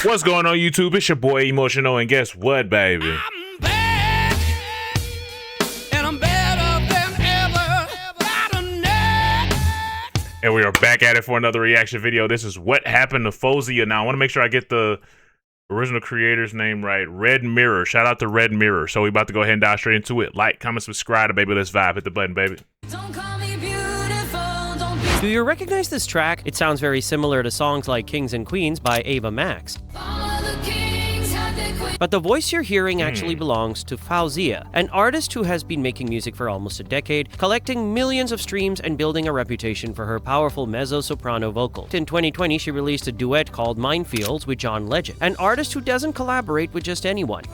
What's going on, YouTube? It's your boy Emotional, and guess what, baby? I'm back, and I'm better than ever. Got a neck. And we are back at it for another reaction video. This is what happened to Faouzia. Now, I want to make sure I get the original creator's name right. Red Mirror. Shout out to Red Mirror. So we about to go ahead and dive straight into it. Like, comment, subscribe, baby. Let's vibe. Hit the button, baby. Don't call me beautiful, don't be Do you recognize this track? It sounds very similar to songs like Kings and Queens by Ava Max. all the kings had their queen. But the voice you're hearing actually belongs to Faouzia, an artist who has been making music for almost a decade, collecting millions of streams and building a reputation for her powerful mezzo-soprano vocal. In 2020, she released a duet called Minefields with John Legend, an artist who doesn't collaborate with just anyone.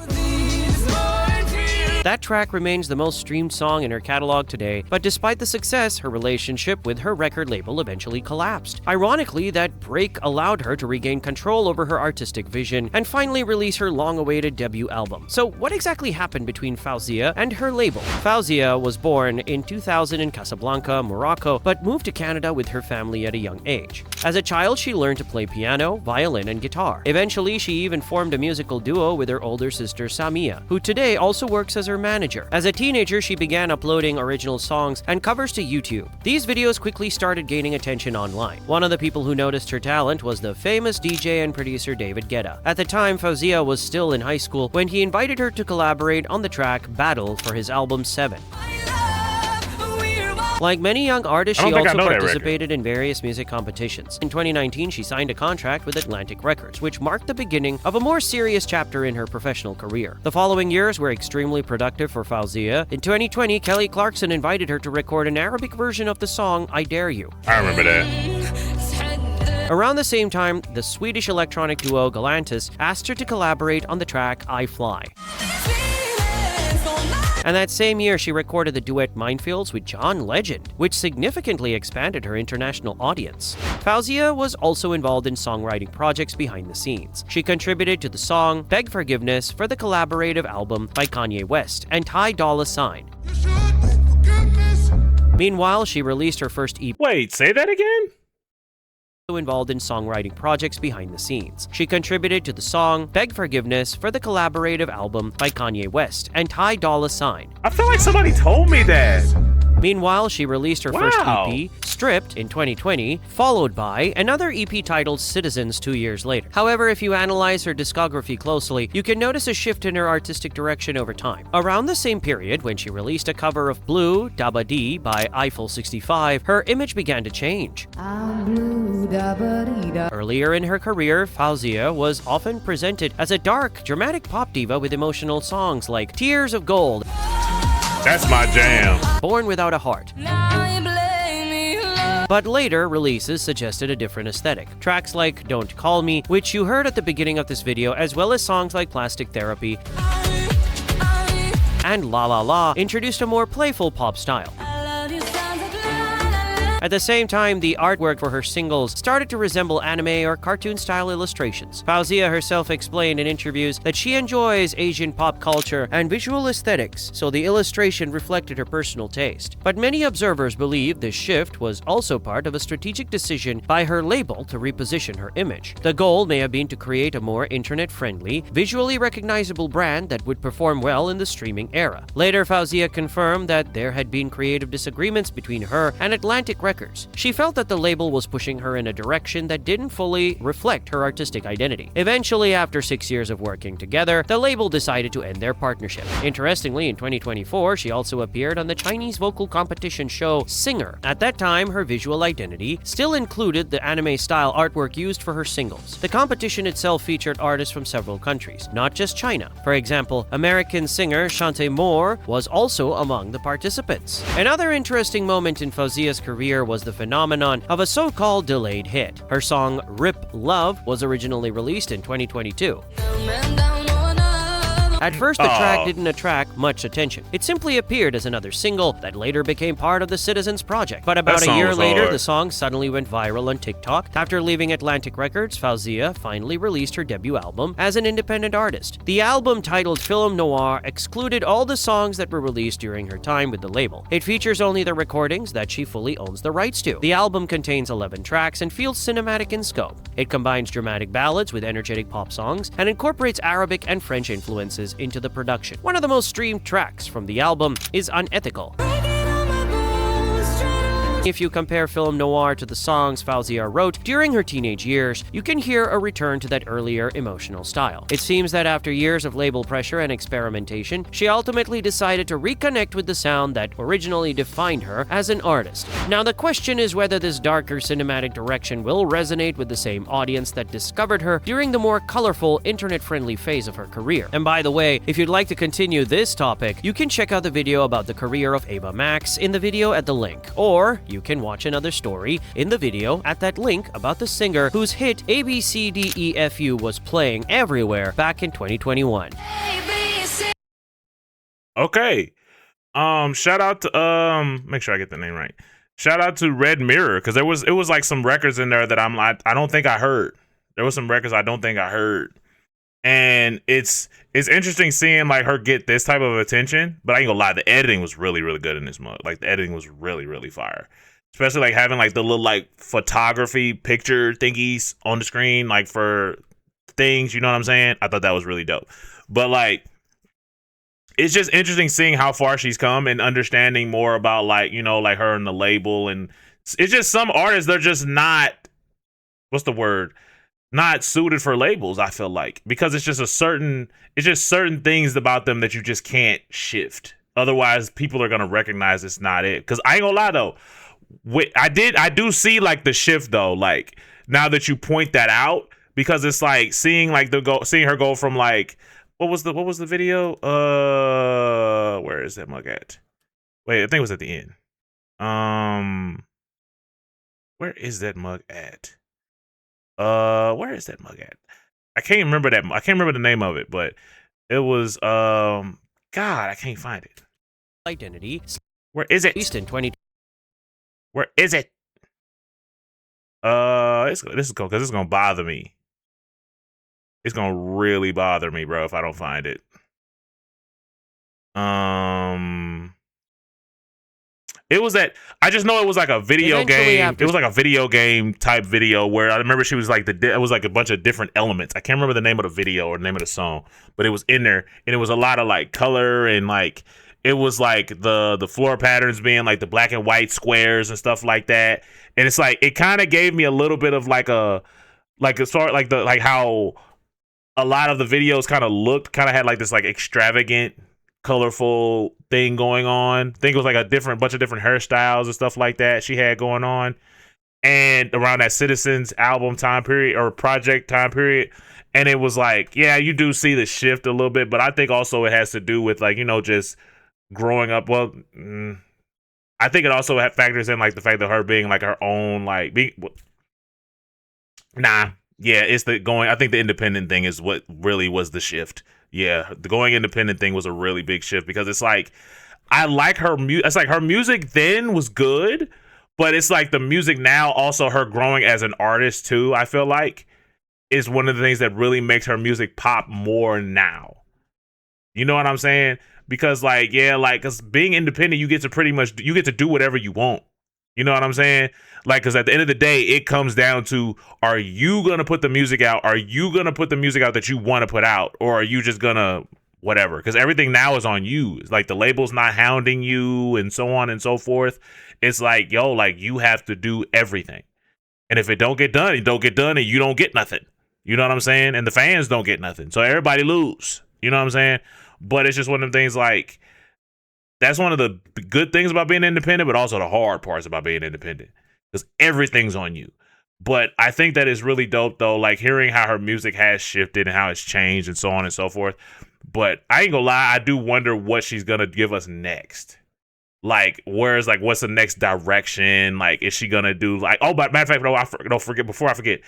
That track remains the most streamed song in her catalog today, but despite the success, her relationship with her record label eventually collapsed. Ironically, that break allowed her to regain control over her artistic vision and finally release her long-awaited debut album. So what exactly happened between Faouzia and her label? Faouzia was born in 2000 in Casablanca, Morocco, but moved to Canada with her family at a young age. As a child, she learned to play piano, violin, and guitar. Eventually, she even formed a musical duo with her older sister Samia, who today also works as her manager. As a teenager, she began uploading original songs and covers to YouTube. These videos quickly started gaining attention online. One of the people who noticed her talent was the famous DJ and producer David Guetta. At the time, Faouzia was still in high school when he invited her to collaborate on the track Battle for his album 7. Like many young artists, I she don't think I also know that participated in various music competitions. In 2019, she signed a contract with Atlantic Records, which marked the beginning of a more serious chapter in her professional career. The following years were extremely productive for Faouzia. In 2020, Kelly Clarkson invited her to record an Arabic version of the song I Dare You. I remember that. Around the same time, the Swedish electronic duo Galantis asked her to collaborate on the track I Fly. And that same year, she recorded the duet Minefields with John Legend, which significantly expanded her international audience. Faouzia was also involved in songwriting projects behind the scenes. She contributed to the song Beg Forgiveness for the collaborative album by Kanye West and Ty Dolla $ign. Meanwhile, she released her first EP. Wait, say that again? Involved in songwriting projects behind the scenes. She contributed to the song Beg Forgiveness for the collaborative album by Kanye West and Ty Dolla $ign. I feel like somebody told me that. Meanwhile, she released her first Wow. EP, Stripped, in 2020, followed by another EP titled Citizens 2 years later. However, if you analyze her discography closely, you can notice a shift in her artistic direction over time. Around the same period, when she released a cover of Blue Dabba Dee by Eiffel 65, her image began to change. Earlier in her career, Faouzia was often presented as a dark, dramatic pop diva with emotional songs like Tears of Gold, That's my jam. Born Without a Heart. Now you blame me, love. But later releases suggested a different aesthetic. Tracks like Don't Call Me, which you heard at the beginning of this video, as well as songs like Plastic Therapy and La La La, introduced a more playful pop style. I love you, sounds like la, la, la. At the same time, the artwork for her singles started to resemble anime or cartoon-style illustrations. Faouzia herself explained in interviews that she enjoys Asian pop culture and visual aesthetics, so the illustration reflected her personal taste. But many observers believe this shift was also part of a strategic decision by her label to reposition her image. The goal may have been to create a more internet-friendly, visually recognizable brand that would perform well in the streaming era. Later, Faouzia confirmed that there had been creative disagreements between her and Atlantic Records. She felt that the label was pushing her in a direction that didn't fully reflect her artistic identity. Eventually, after 6 years of working together, the label decided to end their partnership. Interestingly, in 2024, she also appeared on the Chinese vocal competition show Singer. At that time, her visual identity still included the anime-style artwork used for her singles. The competition itself featured artists from several countries, not just China. For example, American singer Chante Moore was also among the participants. Another interesting moment in Faouzia's career was the phenomenon of a so-called delayed hit. Her song Rip Love was originally released in 2022. At first, the track Oh. didn't attract much attention. It simply appeared as another single that later became part of the Citizens Project. But about That a song year was later, hard. the song suddenly went viral on TikTok. After leaving Atlantic Records, Faouzia finally released her debut album as an independent artist. The album, titled Film Noir, excluded all the songs that were released during her time with the label. It features only the recordings that she fully owns the rights to. The album contains 11 tracks and feels cinematic in scope. It combines dramatic ballads with energetic pop songs and incorporates Arabic and French influences into the production. One of the most streamed tracks from the album is Unethical. If you compare Film Noir to the songs Faouzia wrote during her teenage years, you can hear a return to that earlier emotional style. It seems that after years of label pressure and experimentation, she ultimately decided to reconnect with the sound that originally defined her as an artist. Now, the question is whether this darker cinematic direction will resonate with the same audience that discovered her during the more colorful, internet-friendly phase of her career. And by the way, if you'd like to continue this topic, you can check out the video about the career of Ava Max in the video at the link, or you can watch another story in the video at that link about the singer whose hit ABCDEFU was playing everywhere back in 2021. Okay. Shout out to make sure I get the name right. Shout out to Red Mirror, because it was like some records in there that I'm like, I don't think I heard. There was some records I don't think I heard. And it's interesting seeing like her get this type of attention, but I ain't gonna lie, the editing was really, really good in this mug. Like the editing was really, really fire. Especially like having like the little like photography picture thingies on the screen, like for things, you know what I'm saying? I thought that was really dope. But like, it's just interesting seeing how far she's come and understanding more about like, you know, like her and the label. And it's just some artists, they're just not, what's the word? Not suited for labels, I feel like, because it's just certain things about them that you just can't shift. Otherwise, people are gonna recognize it's not it. Because I ain't gonna lie though, I do see like the shift though. Like now that you point that out, because it's like seeing her go from like what was the video? Where is that mug at? Wait, I think it was at the end. Where is that mug at? Where is that mug at? I can't remember that. I can't remember the name of it, but it was God, I can't find it. Identity. Where is it? Released in 20. Where is it? This is cool because it's gonna bother me. It's gonna really bother me, bro, if I don't find it. It was that I just know it was like a video Eventually game. after- It was like a video game type video where I remember she was like it was like a bunch of different elements. I can't remember the name of the video or the name of the song, but it was in there and it was a lot of like color and like it was like the floor patterns being like the black and white squares and stuff like that. And it's like it kind of gave me a little bit of like a sort of like how a lot of the videos kind of had like this like extravagant, colorful thing going on. I think it was like a bunch of different hairstyles and stuff like that she had going on. And around that Citizens album time period or project time period. And it was like, yeah, you do see the shift a little bit, but I think also it has to do with like, you know, just growing up. Well, I think it also factors in like the fact that her being like her own, like it's I think the independent thing is what really was the shift. Yeah, the going independent thing was a really big shift because it's like I like her music. It's like her music then was good, but it's like the music now also her growing as an artist too. I feel like is one of the things that really makes her music pop more now. You know what I'm saying? Because like cause being independent, you get to do whatever you want. You know what I'm saying? Like, because at the end of the day, it comes down to, are you going to put the music out? Are you going to put the music out that you want to put out? Or are you just going to whatever? Because everything now is on you. It's like the label's not hounding you and so on and so forth. It's like, yo, like you have to do everything. And if it don't get done, it don't get done and you don't get nothing. You know what I'm saying? And the fans don't get nothing. So everybody lose. You know what I'm saying? But it's just one of them things like, that's one of the good things about being independent, but also the hard parts about being independent because everything's on you. But I think that is really dope, though, like hearing how her music has shifted and how it's changed and so on and so forth. But I ain't gonna lie, I do wonder what she's gonna give us next. Like, what's the next direction? Like, is she gonna do like, oh, but matter of fact, don't forget, before I forget,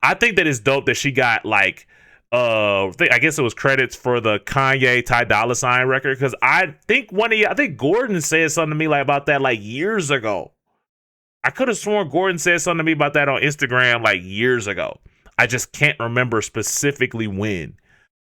I think that it's dope that she got like I guess it was credits for the Kanye Ty Dolla Sign record, because I think Gordon said something to me like about that like years ago. I could have sworn Gordon said something to me about that on Instagram like years ago. I just can't remember specifically when.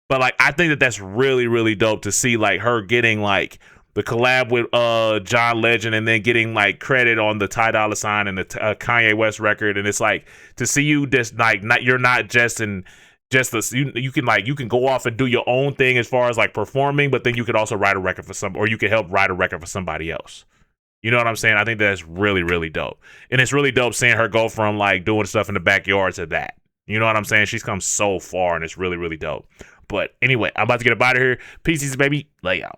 But like, I think that that's really, really dope to see like her getting like the collab with John Legend, and then getting like credit on the Ty Dolla Sign and the Kanye West record. And it's like to see you just like you're not just in just this, you can go off and do your own thing as far as like performing, but then you could also write a record for or you could help write a record for somebody else. You know what I'm saying? I think that's really, really dope. And it's really dope seeing her go from like doing stuff in the backyard to that. You know what I'm saying? She's come so far, and it's really, really dope. But anyway, I'm about to get up out of here. Pieces, baby. Lay out.